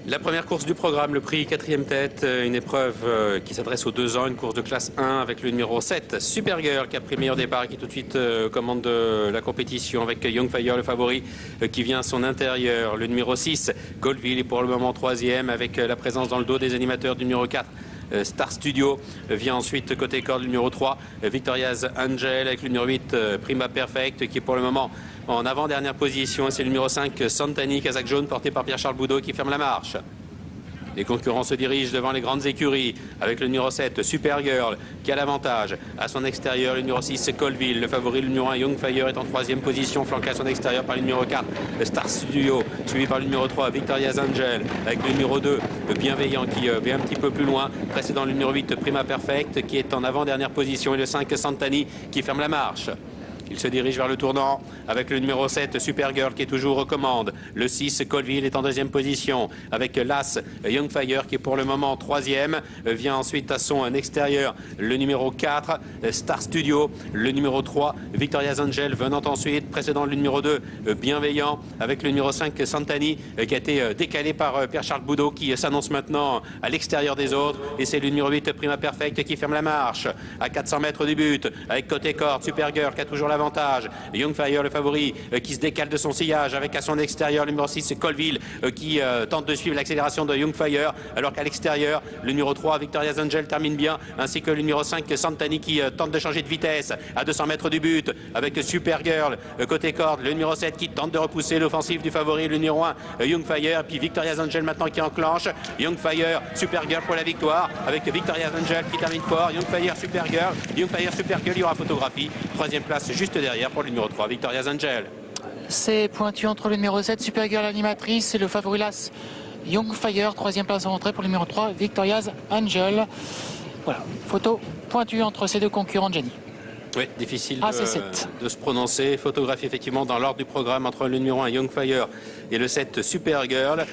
La première course du programme, le prix 4e tête, une épreuve qui s'adresse aux 2 ans, une course de classe 1 avec le numéro 7, Supergirl, qui a pris meilleur départ et qui tout de suite commande de la compétition avec Young Fire, le favori, qui vient à son intérieur. Le numéro 6, Goldville, est pour le moment 3e avec la présence dans le dos des animateurs du numéro 4. Star Studio vient ensuite côté corde le numéro 3, Victoria's Angel avec le numéro 8, Prima Perfect, qui est pour le moment en avant-dernière position. Et c'est le numéro 5, Santani, Kazakh jaune, porté par Pierre-Charles Boudot, qui ferme la marche. Les concurrents se dirigent devant les grandes écuries avec le numéro 7, Supergirl, qui a l'avantage. À son extérieur, le numéro 6, Colville. Le favori, le numéro 1, Young Fire, est en 3e position, flanqué à son extérieur par le numéro 4, Star Studio, suivi par le numéro 3, Victoria's Angel, avec le numéro 2, Bienveillant, qui vient un petit peu plus loin, précédant le numéro 8, Prima Perfect, qui est en avant-dernière position, et le 5, Santani, qui ferme la marche. Il se dirige vers le tournant avec le numéro 7, Supergirl, qui est toujours aux commandes. Le 6, Colville, est en 2e position avec l'As, Young Fire, qui est pour le moment 3e. Vient ensuite à son extérieur le numéro 4, Star Studio. Le numéro 3, Victoria's Angel, venant ensuite, précédant le numéro 2, Bienveillant, avec le numéro 5, Santani, qui a été décalé par Pierre-Charles Boudot, qui s'annonce maintenant à l'extérieur des autres. Et c'est le numéro 8, Prima Perfect, qui ferme la marche à 400 mètres du but, avec côté corde, Supergirl, qui a toujours l'avantage. Young Fire, le favori, qui se décale de son sillage avec à son extérieur le numéro 6, Colville, qui tente de suivre l'accélération de Young Fire, alors qu'à l'extérieur, le numéro 3, Victoria's Angel, termine bien, ainsi que le numéro 5, Santani, qui tente de changer de vitesse à 200 mètres du but, avec Supergirl, côté corde, le numéro 7, qui tente de repousser l'offensive du favori, le numéro 1, Young Fire, puis Victoria's Angel maintenant qui enclenche. Young Fire, Supergirl pour la victoire, avec Victoria's Angel qui termine fort. Young Fire, Supergirl, il y aura photographie. 3e place juste derrière pour le numéro 3, Victoria's Angel. C'est pointu entre le numéro 7, Supergirl animatrice, et le favori l'As, Young Fire. 3e place en entrée pour le numéro 3, Victoria's Angel. Voilà, photo pointue entre ces deux concurrents, Jenny. Oui, difficile de se prononcer. Photographie effectivement dans l'ordre du programme entre le numéro 1, Young Fire, et le 7, Supergirl.